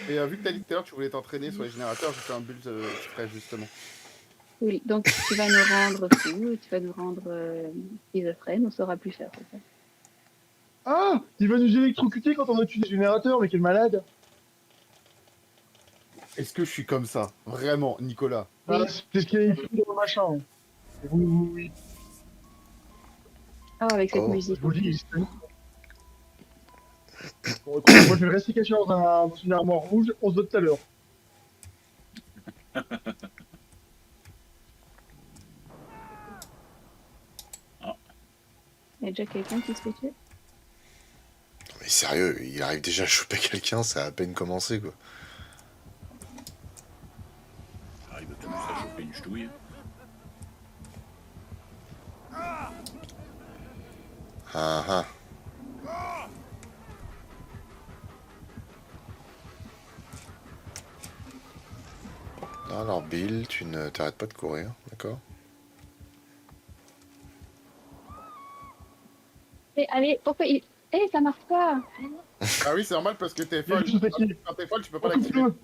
Et vu que t'as dit tout à l'heure que tu voulais t'entraîner sur les générateurs, j'ai fait un build exprès justement. Oui, donc tu vas nous rendre fous, tu vas nous rendre schizophrènes, on saura plus faire. C'est ça. Ah, il va nous électrocuter quand on a tué les générateurs, mais quel malade. Est-ce que je suis comme ça? Vraiment, Nicolas? Ah, Oui. c'est ce qu'il y a écrit dans le machin. Oui, oui, oui. Oh, avec cette Oh. musique. Je vous le dis, c'est bon, écoute, moi je vais rester caché dans une armoire rouge, on se voit tout à l'heure. Il y a déjà quelqu'un qui se fait tuer. Mais sérieux, il arrive déjà à choper quelqu'un, ça a à peine commencé quoi. Ah, il va tout juste à choper une ch'touille. Ah ah. Alors Bill, tu ne t'arrêtes pas de courir, d'accord? Mais allez, pourquoi il... Eh, ça marche pas. Ah oui, c'est normal parce que t'es Il y a folle. juste attaqué. Quand t'es folle, tu peux pas On l'activer. coupe-le.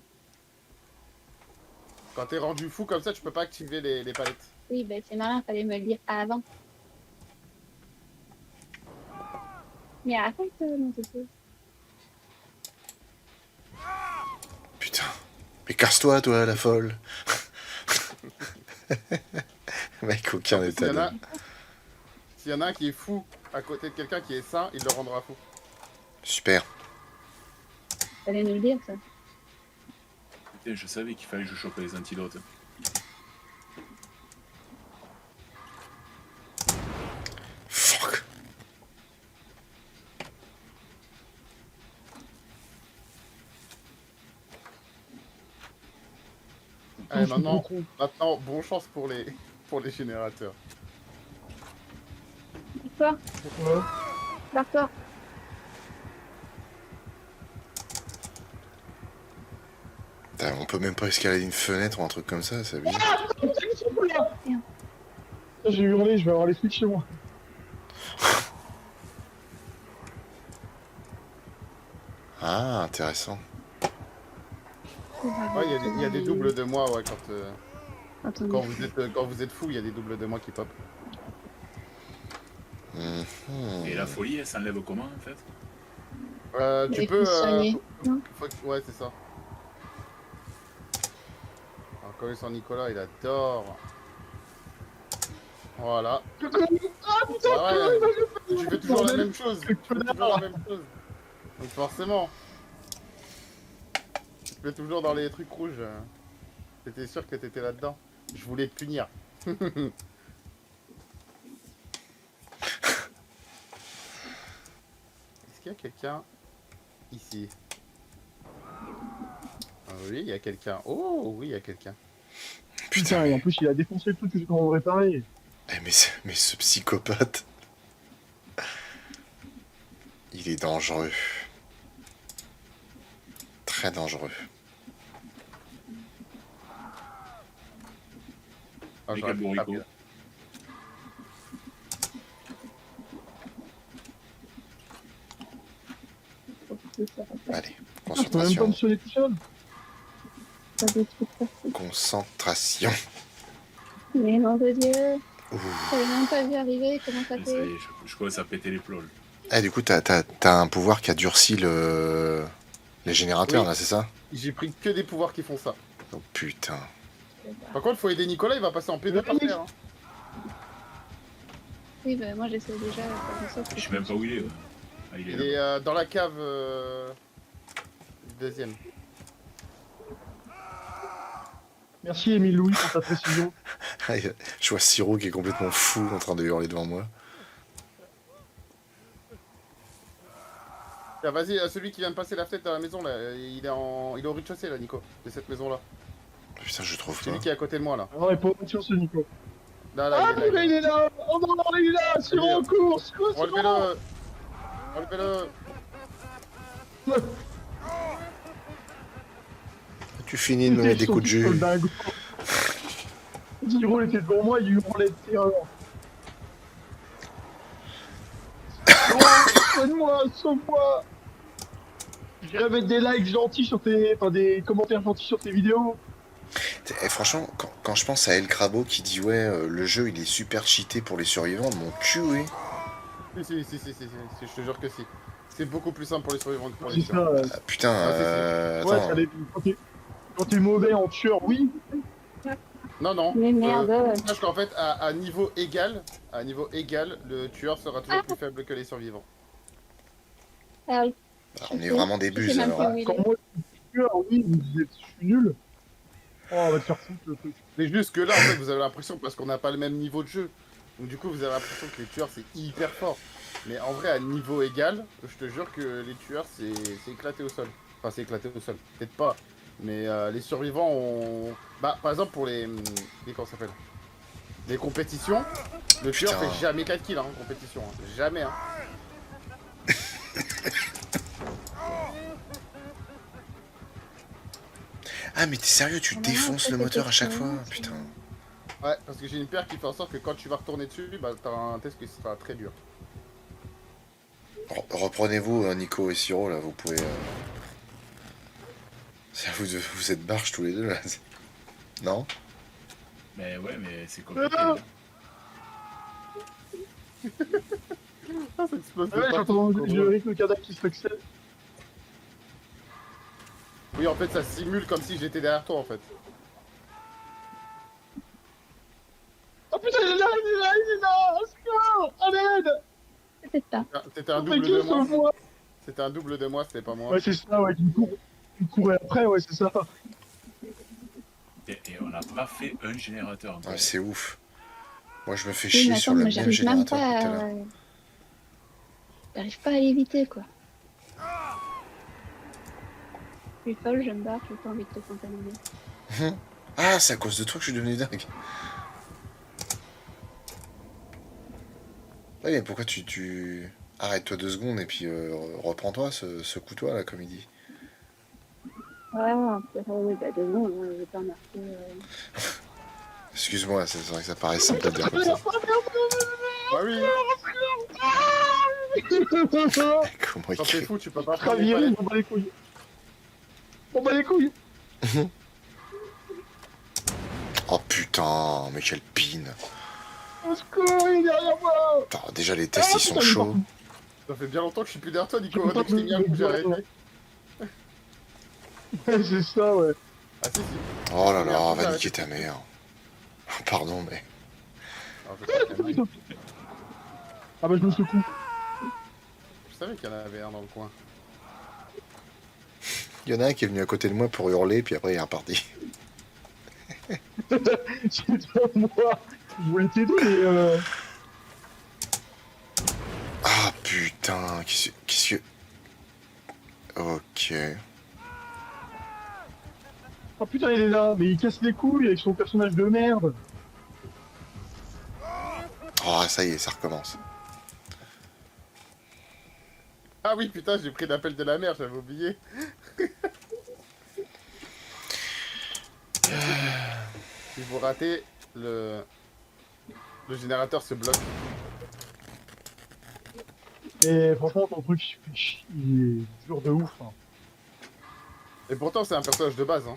Quand t'es rendu fou comme ça, tu peux pas activer les palettes. Oui, ben c'est malin, fallait me le dire avant. Mais arrête, non, c'est ça. Putain. Mais casse-toi toi, la folle. Mec, aucun état de... S'il y en a un qui est fou à côté de quelqu'un qui est sain, il le rendra fou. Super. Fallait nous le dire, ça. Putain, je savais qu'il fallait que je chope les antidotes. Fuck. Allez, maintenant, bon chance pour les générateurs. Toi, Pourquoi? barre-toi. Putain, on peut même pas escalader une fenêtre ou un truc comme ça, c'est bizarre. J'ai hurlé, je vais avoir les flics chez moi. Ah, intéressant. Ouais, il y a des doubles de moi, ouais, Attendez. quand vous êtes fou, il y a des doubles de moi qui pop. Mhm. Et la folie, elle s'enlève comment en fait? Tu Il peux... faut soigner, non Ouais, c'est ça. Alors, comme sans Nicolas, il adore. Voilà. Ah putain, Ah ouais, tu fais toujours la bordel. même chose. Tu fais toujours la même chose. Donc forcément. Tu fais toujours dans les trucs rouges. J'étais sûr que t'étais là-dedans. Je voulais te punir. Est-ce qu'il y a quelqu'un ici? Ah oui, il y a quelqu'un. Oh, oui, il y a quelqu'un. Putain, et en plus il a défoncé le truc que j'ai comment réparer. Eh, mais ce psychopathe... Il est dangereux. Très dangereux. Ah, Et j'aurais quel pu bourricot. taper. Allez, Je peux même pas concentration. me soigner tout seul. Ça détruit pas. Concentration. Mais nom de Dieu. Ouh. J'avais même pas vu arriver, comment ça Et ça y fait? est, je commence à péter les plols. Eh, du coup, t'as un pouvoir qui a durci les générateurs, Oui. là, c'est ça? J'ai pris que des pouvoirs qui font ça. Oh, putain. Par contre, faut aider Nicolas, il va passer en P2 par terre. Hein. Oui, bah moi j'essaie déjà de faire en sorte que Je sais même pas où il est. Ouais. Ah, il est Il là. est dans la cave deuxième. Merci Émile Louis pour ta précision. Je vois Siro qui est complètement fou en train de hurler devant moi. Tiens, vas-y, celui qui vient de passer la fenêtre dans la maison, là, il est au rez-de-chaussée, là, Nico, de cette maison-là. Putain, je trouve C'est pas. lui qui est à côté de moi, là. Ah non, il est pas sur ce Nico. Là, là, Ah, il est là. Oh non, il est là. Sur Allez, en course. Relevez-le. Relevez-le. Tu finis de me mettre des coups de jus. Giro était devant moi, il hurlait de terreur. Sauve-moi, sauve-moi. J'irais mettre des likes gentils sur tes... Enfin, des commentaires gentils sur tes vidéos. Et franchement, quand je pense à El Crabo qui dit ouais, le jeu il est super cheaté pour les survivants, mon cul, oui. Si, je te jure que si. C'est beaucoup plus simple pour les survivants que pour les C'est tueurs. ça, Ah, putain, ouais, attends. quand t'es mauvais en tueur, oui. Non. Mais merde. Sache qu'en fait, à niveau égal, le tueur sera toujours plus faible que les survivants. Ah oui. Bah, on est vraiment des Je sais buses même alors. plus où il Quand est. moi, je suis tueur, oui, vous dites, je suis nul. Oh, on va te faire foutre le truc. Mais juste que là, en fait, vous avez l'impression, parce qu'on n'a pas le même niveau de jeu. Donc du coup, vous avez l'impression que les tueurs, c'est hyper fort. Mais en vrai, à niveau égal, je te jure que les tueurs, c'est éclaté au sol. Enfin, c'est éclaté au sol. Peut-être pas. Mais les survivants ont... Bah, par exemple, pour comment ça s'appelle, les compétitions, le tueur Putain. fait jamais 4 kills hein, en compétition. Hein. Jamais. Hein. Ah mais t'es sérieux, tu Ah, défonces le non, moteur à chaque c'est fois, question. putain. Ouais, parce que j'ai une paire qui fait en sorte que quand tu vas retourner dessus, bah, t'as un test qui sera très dur. Reprenez-vous, Nico et Siro, là, vous pouvez... Vous êtes barges tous les deux, là. Non? Mais ouais, mais c'est compliqué. Ah, Ah, ça explose de ouais, partout, j'entends c'est trop le drôle. rythme cardiaque qui se accélère. Oui, en fait, ça simule comme si j'étais derrière toi, en fait. Oh putain, il est là, au secours, à l'aide. C'est ça. C'était un On fait double que de sur moi. moi. C'était un double de moi, c'était pas moi. Ouais, c'est ça, ouais, qui me courait après, ouais, c'est ça. Et on n'a pas fait un générateur encore. Ouais, c'est ouf. Moi, je me fais Oui, chier mais sur attends, le moi même j'arrive même générateur pas que tout à à... l'heure. J'arrive pas à l'éviter, quoi. Je suis folle, je me barre, j'ai pas envie de te contaminer. Ah, c'est à cause de toi que je suis devenu dingue. Ouais, mais pourquoi tu... Arrête-toi 2 secondes et puis reprends-toi ce couteau là, comme il dit. Vraiment, oui, bah 2 secondes, je vais pas marquer... Excuse-moi, c'est vrai que ça paraît simple à dire comme ça. Bah oui, Comment il quand t'es crie. fou, tu peux pas prendre les Raviré, palettes. on bat les couilles. On bat les couilles. Oh putain, mais quelle pine. Au secours, il est derrière moi. Attends, déjà les tests Ah, ils sont putain, il est chauds. partout. Ça fait bien longtemps que je suis plus derrière toi, Nico. Je peux Dès que je t'ai mis un coup, j'ai arrêté. Ouais, c'est ça, ouais. Ah si, si. Oh là Mais là, après, va j'ai niquer ta mère. Pardon, mais... Alors, je sais qu'il y en a- Ah bah je me secoue. je savais qu'il y en avait un dans le coin. Il y en a un qui est venu à côté de moi pour hurler, puis après il est reparti. C'est pas moi. Je voulais t'aider, mais Ah putain, qu'est-ce que... Ok. Oh putain, il est là, mais il casse les couilles avec son personnage de merde. Oh, ça y est, ça recommence. Ah oui, putain, j'ai pris l'appel de la mer, j'avais oublié. Si vous ratez, le générateur se bloque. Et franchement, ton truc, il est dur de ouf. Hein. Et pourtant, c'est un personnage de base. Hein.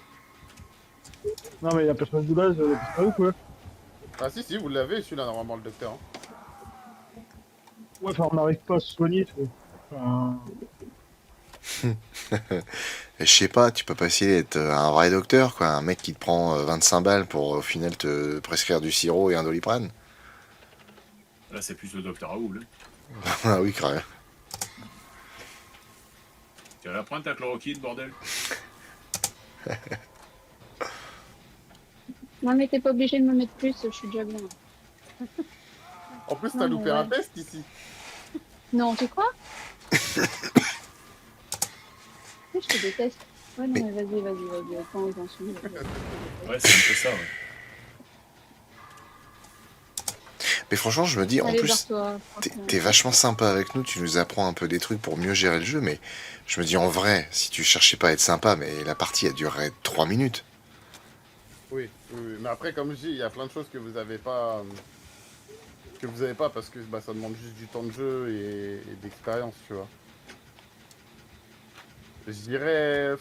Non, mais il y a un personnage de base, c'est pas ouf, ouais. Ah si, si, vous l'avez, celui-là, normalement, le docteur. Hein. Ouais, enfin, on n'arrive pas à se soigner, tu vois. Enfin, Et je sais pas, tu peux pas essayer d'être un vrai docteur, quoi. Un mec qui te prend 25 balles pour au final te prescrire du sirop et un doliprane. Là, c'est plus le docteur Raoul. Hein. Ah oui, carrément. Tu vas la prendre ta chloroquine, bordel. Non, mais t'es pas obligé de me mettre plus, je suis déjà bien. En plus, t'as Non, loupé mais un ouais. test ici. Non, tu crois? Oui, je te déteste. Ouais, non, mais vas-y, quand j'en suis... Ouais, c'est un peu ça, ouais. Mais franchement, je me dis, en Allez, plus, barre-toi. t'es vachement sympa avec nous, tu nous apprends un peu des trucs pour mieux gérer le jeu, mais je me dis, en vrai, si tu cherchais pas à être sympa, mais la partie, elle durerait 3 minutes. Oui, mais après, comme je dis, il y a plein de choses que vous avez pas... que vous avez pas parce que bah, ça demande juste du temps de jeu et d'expérience, tu vois. Je dirais,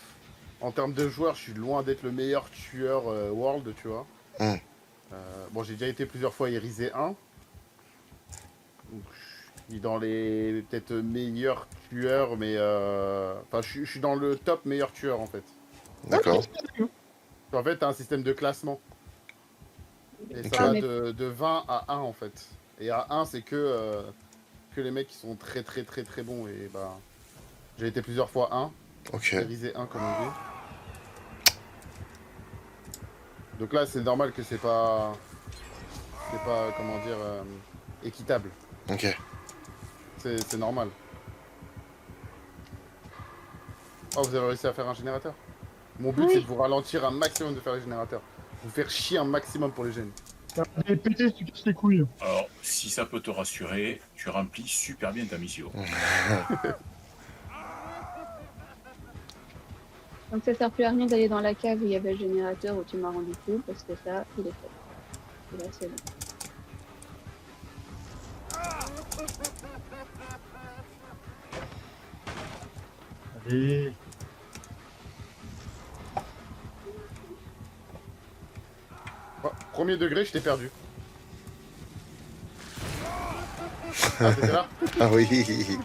en termes de joueurs, je suis loin d'être le meilleur tueur world, tu vois. Hmm. Bon, j'ai déjà été plusieurs fois Irisé 1. Donc, je suis dans les peut-être meilleurs tueurs, mais enfin, je suis dans le top meilleur tueur en fait. D'accord. En fait, t'as un système de classement. Et ça Ok. va Mais- de 20 à 1 en fait. Et à 1, c'est que les mecs qui sont très très très très bons. Et bah, j'ai été plusieurs fois 1. Ok. Irisé 1 comme on dit. Donc là, c'est normal que c'est pas, comment dire, équitable. Ok. C'est normal. Oh, vous avez réussi à faire un générateur. Mon but, Oui. c'est de vous ralentir un maximum de faire les générateurs. Vous faire chier un maximum pour les gènes. Et péter si tu casses les couilles. Alors, si ça peut te rassurer, tu remplis super bien ta mission. Donc ça sert plus à rien d'aller dans la cave où il y avait le générateur où tu m'as rendu fou parce que ça, il est fait. Et là, c'est bon. Allez. Oh, premier degré, je t'ai perdu. Ah, t'étais là? Ah oui.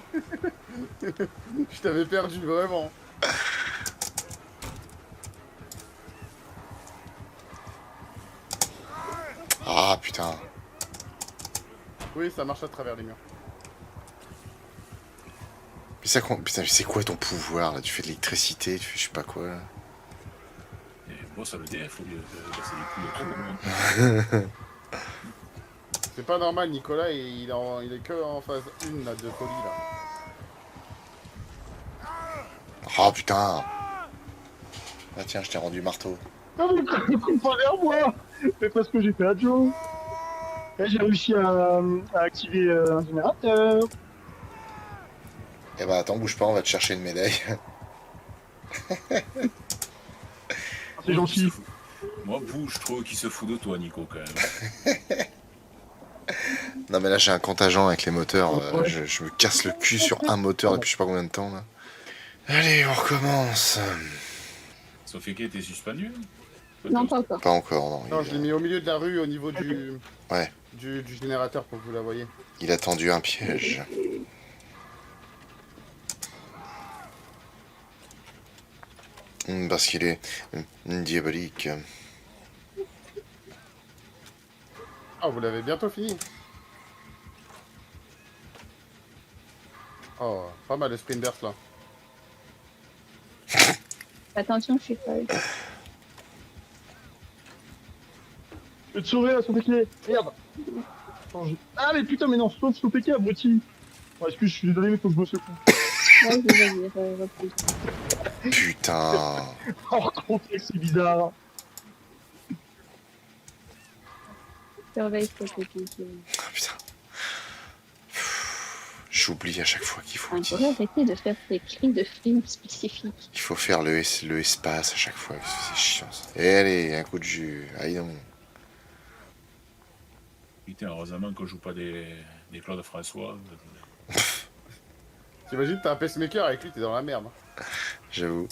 Je t'avais perdu, vraiment. Ah putain. Oui, ça marche à travers les murs. Mais ça, putain, mais c'est quoi ton pouvoir là? Tu fais de l'électricité, tu fais je sais pas quoi. Là. Et bosse à l'EDF au lieu de casser les couilles à tout le monde. C'est pas normal, Nicolas, il est que en phase 1 là, de folie là. Ah putain. Ah tiens, je t'ai rendu marteau. Ah, mais coupe pas vers moi. C'est parce que j'ai fait à Joe. Et j'ai réussi à activer un générateur. Eh bah attends, bouge pas, on va te chercher une médaille. Ah, c'est gentil. Moi, vous, je trouve qu'il se fout de toi, Nico, quand même. Non mais là j'ai un contingent avec les moteurs. Ouais. Je me casse le cul sur un moteur depuis je sais pas combien de temps là. Allez, on recommence. Sophie qui était suspendu Non, pas encore. Pas encore, non. Non, je l'ai mis au milieu de la rue, au niveau du, Ouais. du générateur pour que vous la voyez. Il a tendu un piège. Parce qu'il est diabolique. Ah, vous l'avez bientôt fini. Oh, pas mal le sprint burst là. Attention, je suis folle. Je vais te sauver là, Sopéké. Merde. Ah, mais putain, mais non, sauve Sopéké, abruti. Bon, excuse, je suis désolé, mais faut que je me secoue. Vas-y, repose. Putain. Hors contexte, c'est bizarre. Surveille ce que tu dis. Ah, putain. J'oublie à chaque fois qu'il faut On dire. pourrait arrêter de faire des cris de film spécifiques. Il faut faire le espace à chaque fois. C'est chiant ça. Et allez, un coup de jus. Aïe non. Putain, heureusement que je joue pas des Claude François. T'imagines, t'as un pacemaker avec lui, t'es dans la merde. J'avoue.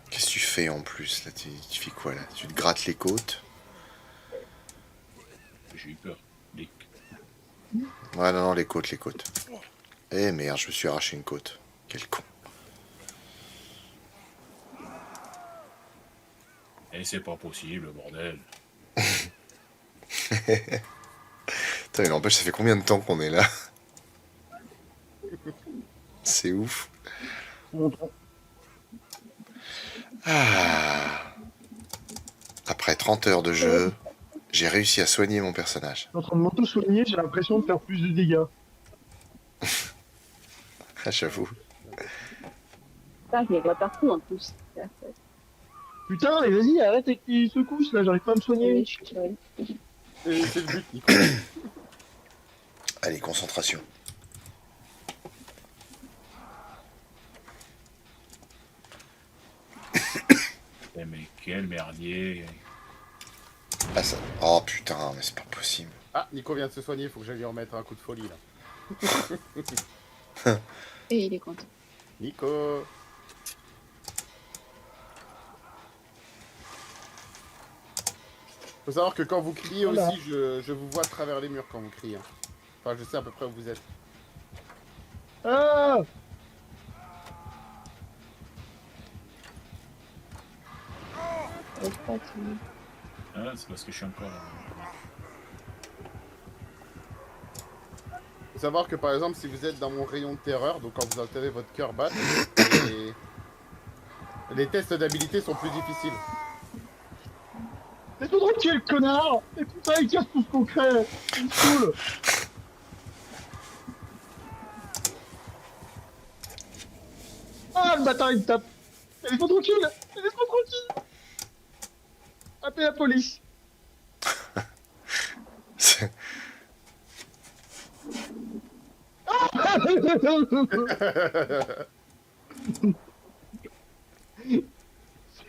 Qu'est-ce que tu fais en plus là tu fais quoi là? Tu te grattes les côtes? J'ai eu peur. Ouais, non, les côtes, les côtes. Eh merde, je me suis arraché une côte. Quel con. Et c'est pas possible, bordel. Putain, mais n'empêche, ça fait combien de temps qu'on est là? C'est ouf. Ah. Après 30 heures de jeu, j'ai réussi à soigner mon personnage. Je suis en train de m'auto-soigner, j'ai l'impression de faire plus de dégâts. Ah, j'avoue. Ça, je les vois partout en plus. Putain, mais vas-y, arrête avec tes secousses là, j'arrive pas à me Oui, soigner. je suis folle. Et c'est le but, Nicolas. Allez, concentration. Eh, mais quel merdier. Ah, ça... Oh putain, mais c'est pas possible. Ah, Nico vient de se soigner, faut que j'aille lui remettre un coup de folie là. Et il est content. Nico. Faut savoir que quand vous criez Voilà. aussi, je vous vois à travers les murs quand vous criez. Enfin, je sais à peu près où vous êtes. Ah J'arrive pas à tirer. Ah, c'est parce que je suis encore là. Faut savoir que par exemple, si vous êtes dans mon rayon de terreur, donc quand vous entendez votre cœur battre, les tests d'habilité sont plus difficiles. Laisse-moi tranquille, connard. Et putain, il casse tout ce qu'on crée. Il me saoule. Ah, le bâtard, il me tape. Laisse-moi tranquille. Laisse-moi tranquille. Appelez la police. C'est-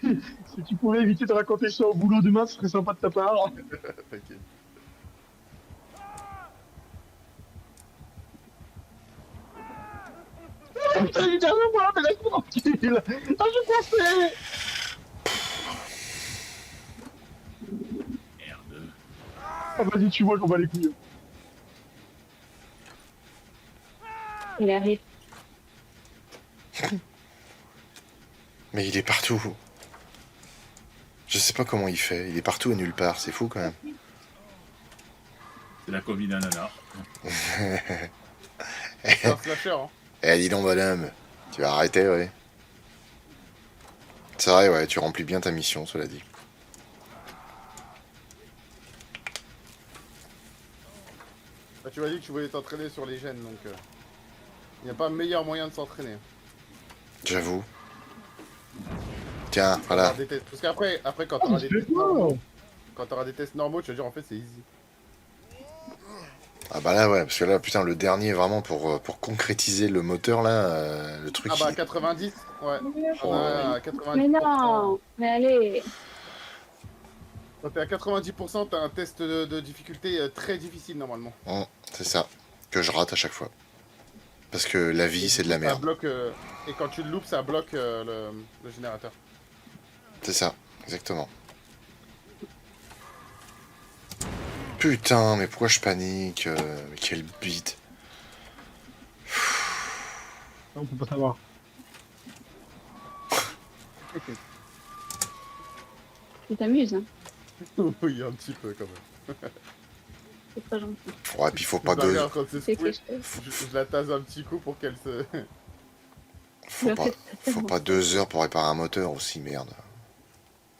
Si tu pouvais éviter de raconter ça au boulot demain, ce serait sympa de ta part. T'inquiète. Putain, il est derrière moi, mais laisse-moi tranquille. Ah, je pensais. Merde. Ah, vas-y, tu vois, j'en bats les couilles. Il arrive. Mais il est partout. Je sais pas comment il fait. Il est partout et nulle part. C'est fou quand même. C'est la Covid ananas. C'est un slasher, hein. Eh, dis donc, madame. Tu vas arrêter, ouais. C'est vrai, ouais, tu remplis bien ta mission, cela dit. Bah, tu m'as dit que tu voulais t'entraîner sur les gènes, donc... Il n'y a pas meilleur moyen de s'entraîner. J'avoue. Tiens, voilà. Avoir des tests- Parce qu'après, quand Ah, t'auras mais des c'est tests quoi normaux, tu vas dire en fait c'est easy. Ah bah là, ouais, parce que là, putain, le dernier, vraiment, pour concrétiser le moteur, là, le truc... Ah bah il- 90, ouais. Oh, À Mais 90%. non. Mais allez. Quand t'es à 90%, t'as un test de difficulté très difficile normalement. C'est ça. Que je rate à chaque fois. Parce que la vie, c'est de la Ça merde. bloque, et quand tu le loupes, ça bloque le générateur. C'est ça, exactement. Putain, mais pourquoi je panique mais quelle bite. On peut pas savoir. Tu t'amuses, hein. Oui, un petit peu quand même. C'est pas gentil. Ouais, puis faut pas Je la deux... regarde quand c'est C'est que secoué, je je la tase un petit coup pour qu'elle se... Faut pas 2 heures pour réparer un moteur aussi, merde.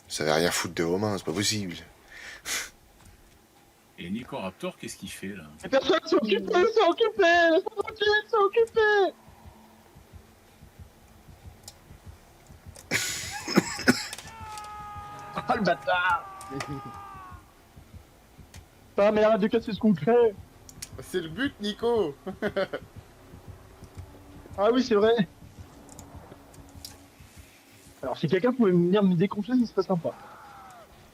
Ça va rien foutre de vos mains, c'est pas possible. Et Nico Raptor, qu'est-ce qu'il fait là? Mais personne s'est occupé, c'est occupé. Laisse-moi tranquille, c'est occupé. Ah, le bâtard. Putain, mais arrête de casser ce qu'on crée. C'est le but, Nico. Ah oui, c'est vrai. Alors, si quelqu'un pouvait venir me décongeler, ce serait sympa.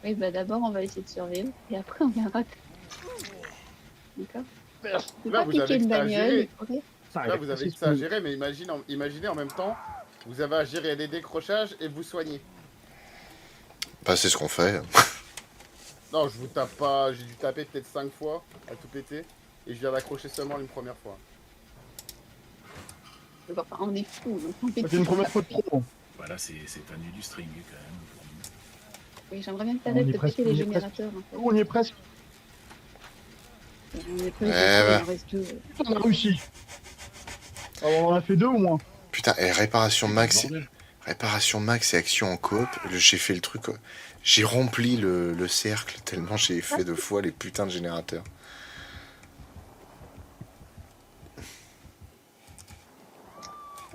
Oui, bah d'abord, on va essayer de survivre. Et après, on verra. D'accord. Merci. Tu peux Là, pas vous piquer avez une que ça à bagnole. gérer. Ok. Là, vous avez que ça à gérer, mais imaginez en même temps, vous avez à gérer les décrochages et vous soigner. Bah, c'est ce qu'on fait. Non, je vous tape pas, j'ai dû taper peut-être 5 fois à tout péter, et je viens d'accrocher seulement une première fois. Enfin, on est fous, donc on fait C'était une première fois de trop. Voilà, c'est pas du string quand même. Oui, j'aimerais bien que On t'arrêtes y est de presque, péter les on y est presque. générateurs, en fait. On y est presque. On est presque, bah. il en reste deux. On a réussi. Alors, on en a fait 2 au moins. Putain, et réparation max, Bordel. réparation max et action en coop, j'ai fait le truc... J'ai rempli le cercle tellement j'ai fait 2 fois les putains de générateurs.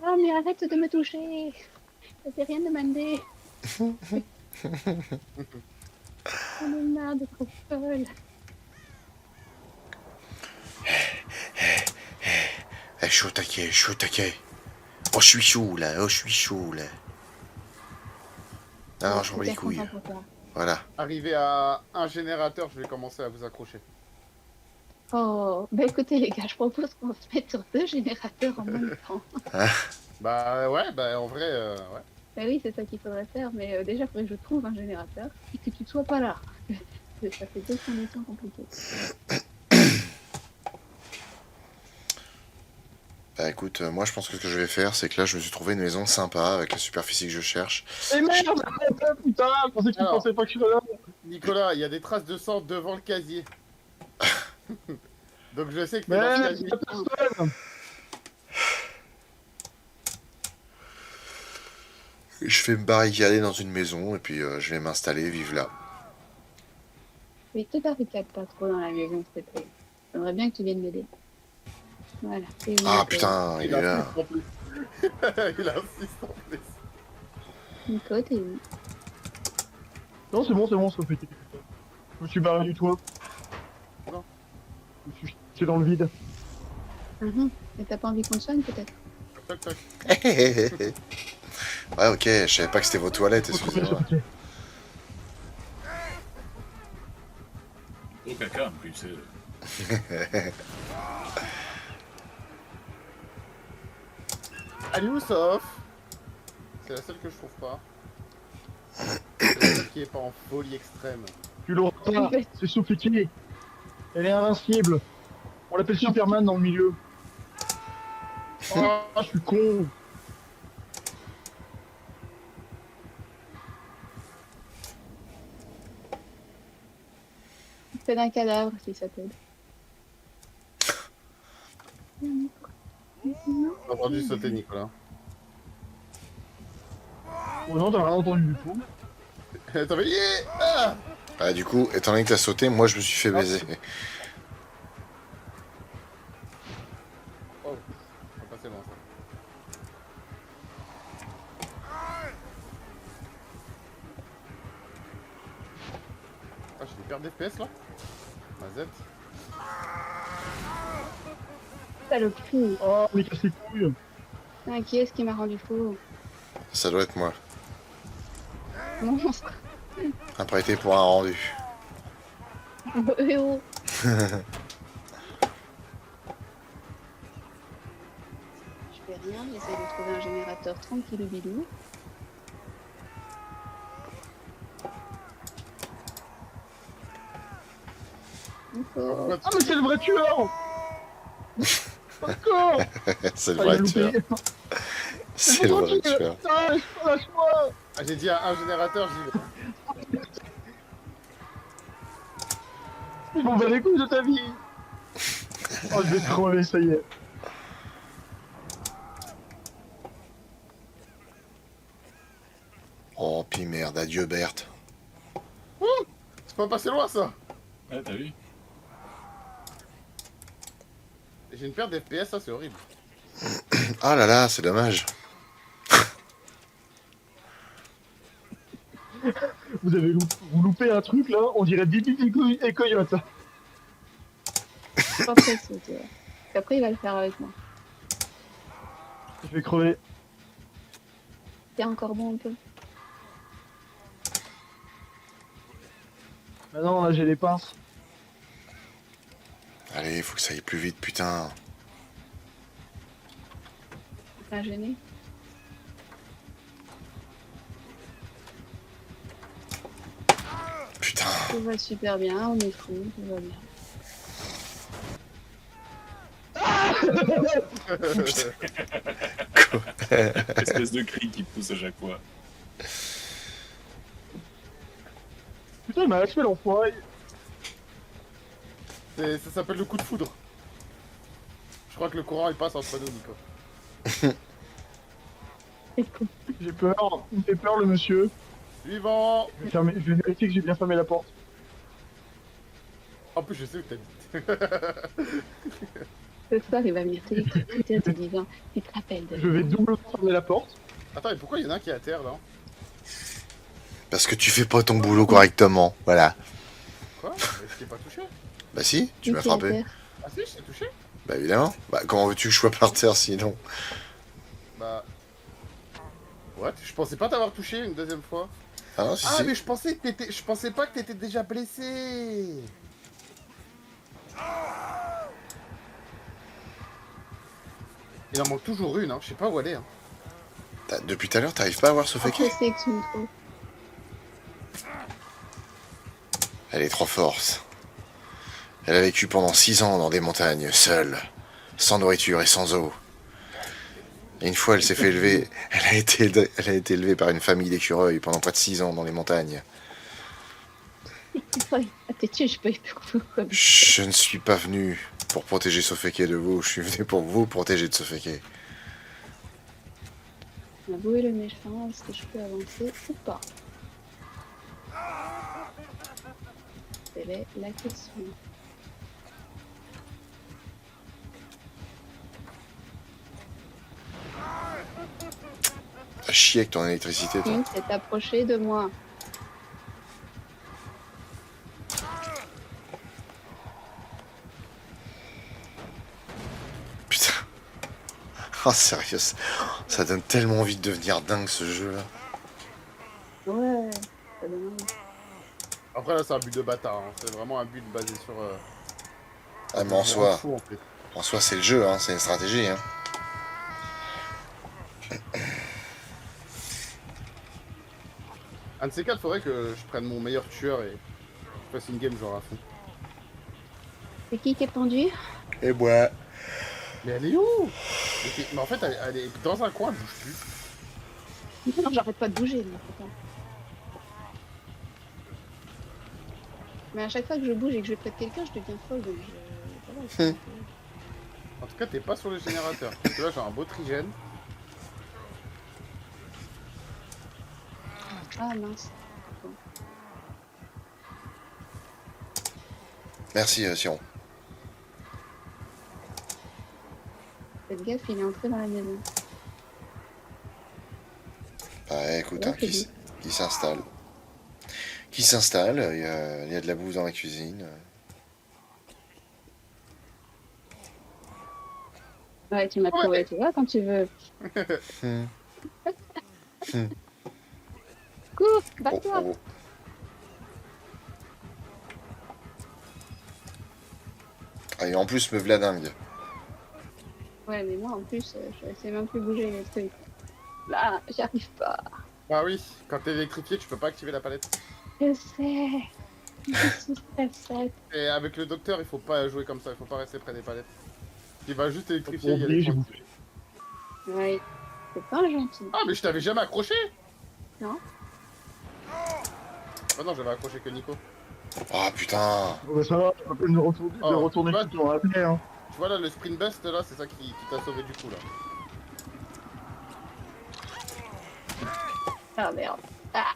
Ah, mais arrête de me toucher. Ça fait rien demandé. On est marre d'être folle. Eh, je suis au taquet, je suis au taquet. Oh, je suis chaud là, oh, je suis chaud là. Non, je m'en bats les Super couilles. content pour toi. Voilà. Arrivé à un générateur, je vais commencer à vous accrocher. Oh, bah écoutez les gars, je propose qu'on se mette sur 2 générateurs en même temps. Bah ouais, bah en vrai, ouais. Bah oui, c'est ça qu'il faudrait faire, mais déjà, il faudrait que je trouve un générateur et que tu ne sois pas là. Ça fait deux conditions compliquées. Bah écoute, moi je pense que ce que je vais faire, c'est que là je me suis trouvé une maison sympa avec la superficie que je cherche. Et merde. Putain, je pensais que tu Alors. pensais pas que je serais là. Nicolas, il y a des traces de sang devant le casier. Donc je sais que t'es dans ce Mais casier. y'a personne. Je vais me barricader dans une maison et puis je vais m'installer, vivre là. Oui, te barricade pas trop dans la maison, s'il te plaît. J'aimerais bien que tu viennes m'aider. Voilà. Et oui, Ah putain, il est là. insiste en plus. Il insiste en plus. Nico, t'es où? Non, c'est bon, ça fait. Je me suis barré du toit. Non. Je me suis jeté dans le vide. Mais t'as pas envie qu'on te soigne, peut-être? Toc toc. Ouais ok, je savais pas que c'était vos toilettes, Faut trouver excusez-moi. ce paquet. Au caca, en plus, c'est. Allez où sauf? C'est la seule que je trouve pas. C'est la seule qui est pas en folie extrême. Tu l'auras pas. C'est Sophie. Elle est invincible. On l'appelle Superman dans le milieu. Oh, je suis con. Fais d'un cadavre, si ça t'aide. J'ai entendu sauter Nicolas. Oh non, t'as rien entendu du tout. T'as fait ah. Ah du coup, étant donné que t'as sauté, moi je me suis fait baiser. Oh, on va passer loin ça. Ah, j'ai des pertes d'FPS là. Ma Z. Saloperie. Oh, mais casse les couilles. Ah, qui est-ce qui m'a rendu fou? Ça doit être moi. Monstre. Apprêté pour un rendu. Eh oh. Je fais rien, j'essaie de trouver un générateur tranquille ou bilou. Nico. Ah, mais c'est le vrai tueur. Encore. C'est le Ah, il a vrai loupé. tueur. C'est le vrai tueur. Putain, lâche-moi. Ah, j'ai dit à un générateur, j'y vais. Ils vont vers les couilles de ta vie. Oh, je vais crever, ça y est. Oh puis merde, adieu Berthe. C'est pas passé loin ça. Ouais, t'as vu? J'ai une perte d'FPS, ça c'est horrible. Ah là là, c'est dommage. Vous avez vous loupez un truc là, on dirait Bibi et Coyote. Pas pressé, tu vois. Après, il va le faire avec moi. Je vais crever. T'es encore bon un peu. Ah non, là j'ai les pinces. Allez, faut que ça aille plus vite, putain. T'es gêné. Putain. Tout va super bien, on est fou, tout va bien. Espèce de cri qui pousse à chaque fois. Putain, il m'a achevé l'enfoiré. Ça s'appelle le coup de foudre. Je crois que le courant il passe entre nous, Nico. J'ai peur, il me fait peur le monsieur. Suivant. Je vais vérifier que j'ai bien fermé la porte. En plus, je sais où t'habites. Ce soir, il va venir t'électrocuter en te disant, tu te rappelles de Je vais doublement fermer la porte. Attends, mais pourquoi il y en a un qui est à terre là? Parce que tu fais pas ton boulot correctement, voilà. Quoi? Mais je t'ai pas touché? Bah si, tu m'as Qui est à frappé. terre. Ah si, je t'ai touché? Bah évidemment. Bah comment veux-tu que je sois par terre sinon? Bah. What? Je pensais pas t'avoir touché une deuxième fois. Ah non, si, Ah, si. mais je pensais pas que t'étais déjà blessé. Il en manque toujours une, hein. Je sais pas où elle est. Hein. Depuis tout à l'heure, t'arrives pas à voir Sofeke? Après, c'est que tu me trouves. Elle est trop forte. Elle a vécu pendant 6 ans dans des montagnes, seule, sans nourriture et sans eau. Et une fois, elle s'est fait élever. Elle a été élevée par une famille d'écureuils pendant près de 6 ans dans les montagnes. Ah, t'es tué, je peux pourquoi. Je ne suis pas venu pour protéger Sofeke de vous, je suis venu pour vous protéger de Sofeke. Où est le méchant? Est-ce que je peux avancer ou pas? Quelle est la question? T'as chié avec ton électricité, toi. Qui s'est approché de moi? Putain. Oh, sérieux, ça donne tellement envie de devenir dingue, ce jeu-là. Ouais, ça donne envie. Après là c'est un but de bâtard, hein. C'est vraiment un but basé sur... Ah, mais en soi, fou, en fait. c'est le jeu, hein, c'est une stratégie, hein. Un de ces quatre, faudrait que je prenne mon meilleur tueur et je fasse une game genre à fond. C'est qui est pendu? Et moi. Mais elle est où? Mais en fait elle est dans un coin, elle bouge plus. Non, j'arrête pas de bouger, mais putain. Mais à chaque fois que je bouge et que je vais près de quelqu'un, je deviens folle, donc je... Voilà, En tout cas t'es pas sur le générateur. Parce que là j'ai un beau trigène. Ah mince. Merci, Siron. Faites gaffe, il est entré dans la maison. Bah écoute, Ouais, hein, c'est bien. qui s'installe. Qui s'installe, il y a de la bouffe dans la cuisine. Ouais, tu m'as trouvé, tu vois, quand tu veux. Hmm. Cours, Oh, bats-toi. oh. Ah, et en plus, me v'là dingue. Ouais, mais moi en plus, je sais même plus bouger les trucs. Là, j'arrive pas. Bah oui, quand t'es électrifié tu peux pas activer la palette. Je sais. Je suis stressée. Et avec le docteur il faut pas jouer comme ça, il faut pas rester près des palettes. Il va juste électrifier, Pour il y a oublier, des j'ai points. bouffé. Ouais. C'est pas gentil. Ah mais je t'avais jamais accroché. Non. Ah non j'avais accroché que Nico. Ah putain. Bon, bah, ça va, je peux me retourner, Oh, de retourner tu vois, tout dans la plaie, hein. Tu vois là le sprint bust là c'est ça qui t'a sauvé du coup là. Ah merde. Ah.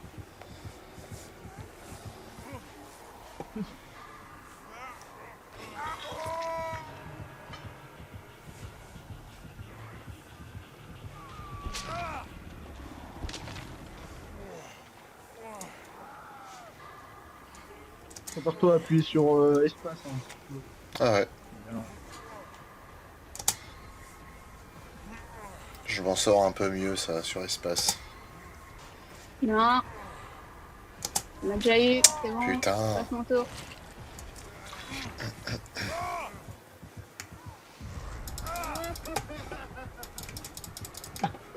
Prépare-toi à appuyer sur espace, hein. Ah ouais. Voilà. Je m'en sors un peu mieux, ça, sur espace. Non. On a déjà eu. C'est bon. Putain. Passe mon tour.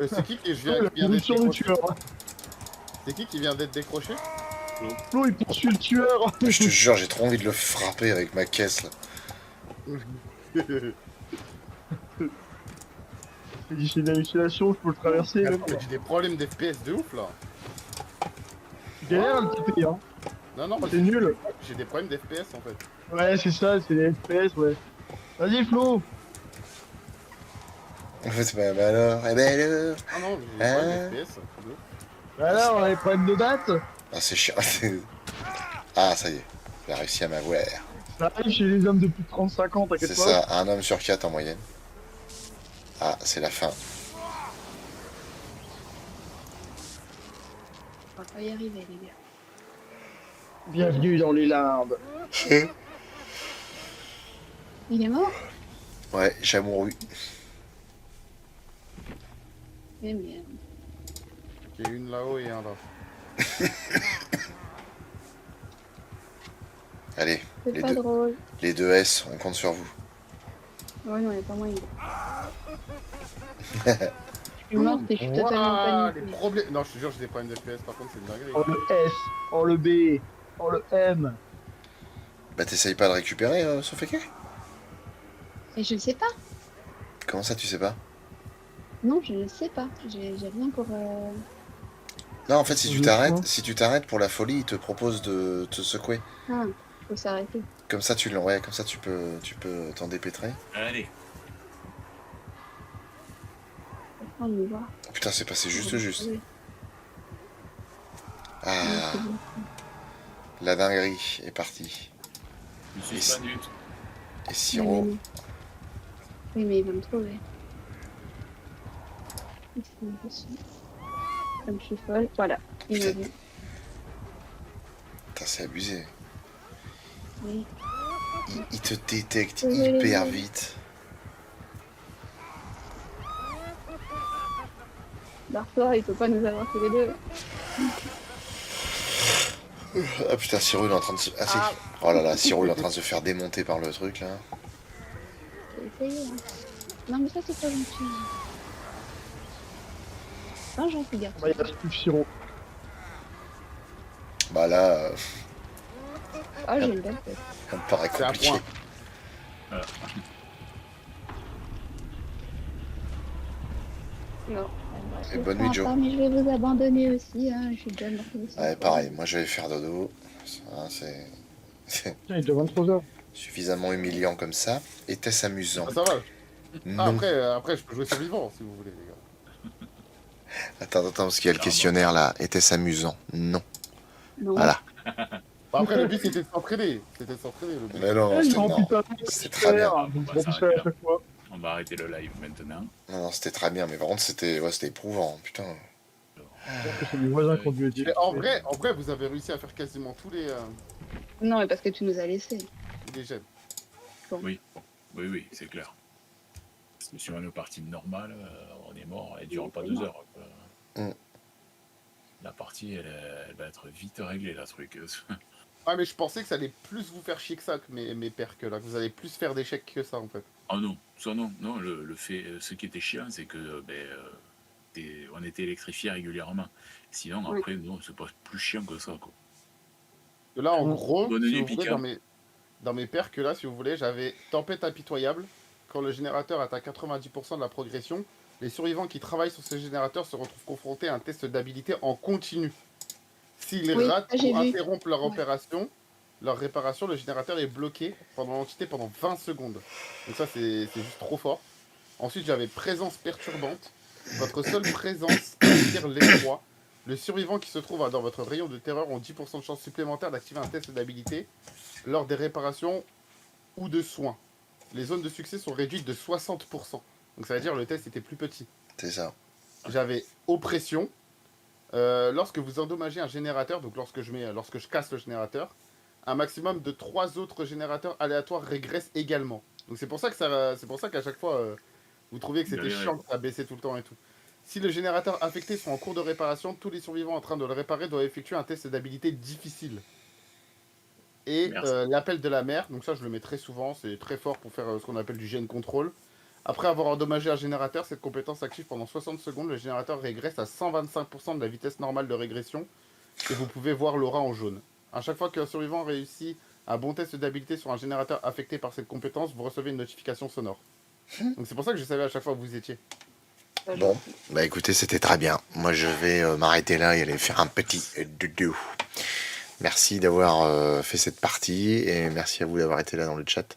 C'est qui qui La vient d'être position du décroché? tueur. C'est qui vient d'être décroché? Flo, il poursuit le tueur. Je te jure, j'ai trop envie de le frapper avec ma caisse, là. Il dit c'est une hallucination, je peux le traverser. Même. J'ai des problèmes d'FPS de ouf là. Galère à le taper, hein. Non non moi C'est nul. j'ai des problèmes d'FPS en fait. Ouais, c'est ça, c'est les FPS, ouais. Vas-y, Flo. En fait, bah alors, eh ben alors. Ah non j'ai des problèmes d'FPS. de ouf. Bah alors, on a les problèmes de date. Ah, c'est chiant. Ah, ça y est. Il a réussi à m'avoir. Ça arrive chez les hommes de plus de 35 ans, t'inquiète C'est pas. ça, un homme sur 4 en moyenne. Ah, c'est la fin. On va pas y arriver, les gars. Bienvenue dans les limbes. Il est mort? Ouais, j'ai mouru. Eh merde. Il y a une là-haut et un là. Allez, C'est les pas deux, drôle. les deux S, on compte sur vous. Ouais, non, il n'y a pas moyen. Je suis morte et je suis totalement Ouah, les paniquée. problèmes. Non, je te jure, j'ai des problèmes de FPS, par contre, c'est une dinguerie. Oh le S, oh le B, oh le M. Bah t'essayes pas de récupérer, Sofeke? Et je ne sais pas. Comment ça, tu sais pas? Non, je ne sais pas. J'ai rien pour. Non, en fait, si tu Je t'arrêtes, crois. si tu t'arrêtes pour la folie, il te propose de te secouer. Ah, faut s'arrêter. Comme ça, comme ça, tu peux t'en dépêtrer. Allez, On y va. Oh, putain, c'est passé juste. Oui, Ah, c'est bon. la dinguerie est partie. je suis pas du tout. Et Oui, Siro, oui, mais il va me trouver. Il se met dessus. Comme je suis folle. Voilà. Il m'a vu. putain, c'est abusé. Oui. Il te détecte Oui, hyper oui. vite. Barre-toi, il peut pas nous avoir tous les deux. Ah putain, Siro, il est en train de se... Ah, si. Oh là là, Siro, il est en train de se faire démonter par le truc, là. J'ai essayé. Hein. Non, mais ça, c'est pas gentil. Pas gentil, garçon. Bah, il reste plus que Siro. Bah là, Ah, j'ai une belle tête. ça me paraît C'est un compliqué. point. Voilà. Non. Et bonne nuit, Joe. Mais je vais vous abandonner aussi. Hein. Je suis déjà morte aussi. Ouais, pareil, moi je vais faire dodo. Ça, c'est Tiens, il est déjà 23h. suffisamment humiliant comme ça. Était-ce amusant? Ah, ça va. Ah, Non. après, je peux jouer survivant si vous voulez, les gars. Attends, parce qu'il y a le questionnaire là. Était-ce amusant? Non. Non. Voilà. Bah, après, le but c'était de s'entraîner. C'était de s'entraîner, le but. Mais non, Il c'était rend non. putain C'est très bien. Donc On je va refais à chaque fois. On va arrêter le live maintenant. Non, c'était très bien. Mais par contre, c'était éprouvant. Putain. J'espère que c'est mes voisins qui ont dû être. Mais en vrai, vous avez réussi à faire quasiment tous Non, mais parce que tu nous as laissés. les gemmes. Oui, c'est clair. Parce que sur une partie normale, on est mort, elle dure pas 2 heures. Mm. La partie, elle va être vite réglée, la truc. Ah, mais je pensais que ça allait plus vous faire chier que ça, que mes pères, que là. Que vous allez plus faire d'échecs que ça, en fait. Oh non, ça non. Non, le fait, ce qui était chiant, c'est que on était électrifié régulièrement. Sinon, Oui. après, non, c'est pas plus chiant que ça, quoi. Que là, en Mm. gros, Bonne si nuit, vous voulez, Pika. dans mes pères, que là, si vous voulez, j'avais tempête impitoyable. Quand le générateur atteint 90% de la progression, les survivants qui travaillent sur ce générateur se retrouvent confrontés à un test d'habilité en continu. S'ils Oui, ratent ça, j'ai ou vu. interrompent leur Ouais. opération, leur réparation, le générateur est bloqué pendant l'entité pendant 20 secondes. Donc ça, c'est juste trop fort. Ensuite, j'avais présence perturbante. Votre seule présence attire l'effroi. Le survivant qui se trouve dans votre rayon de terreur ont 10% de chance supplémentaire d'activer un test d'habilité lors des réparations ou de soins. Les zones de succès sont réduites de 60%. Donc ça veut dire que le test était plus petit. C'est ça. J'avais oppression. Lorsque vous endommagez un générateur, donc lorsque je casse le générateur, un maximum de 3 autres générateurs aléatoires régressent également. Donc c'est pour ça qu'à chaque fois vous trouviez que c'était Galéré, chiant, que ça baissait tout le temps et tout. Si le générateur affecté sont en cours de réparation, tous les survivants en train de le réparer doivent effectuer un test d'habilité difficile. Et Merci. l'appel de la mer, donc ça je le mets très souvent, c'est très fort pour faire ce qu'on appelle du gène contrôle. Après avoir endommagé un générateur, cette compétence active pendant 60 secondes, le générateur régresse à 125% de la vitesse normale de régression et vous pouvez voir l'aura en jaune. À chaque fois qu'un survivant réussit un bon test d'habilité sur un générateur affecté par cette compétence, vous recevez une notification sonore. Donc c'est pour ça que je savais à chaque fois où vous étiez. Bon, bah écoutez, c'était très bien. Moi, je vais m'arrêter là et aller faire un petit dodo. Merci d'avoir fait cette partie et merci à vous d'avoir été là dans le chat.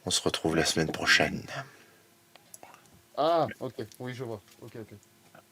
On se retrouve la semaine prochaine. Ah, ok, oui je vois. Ok.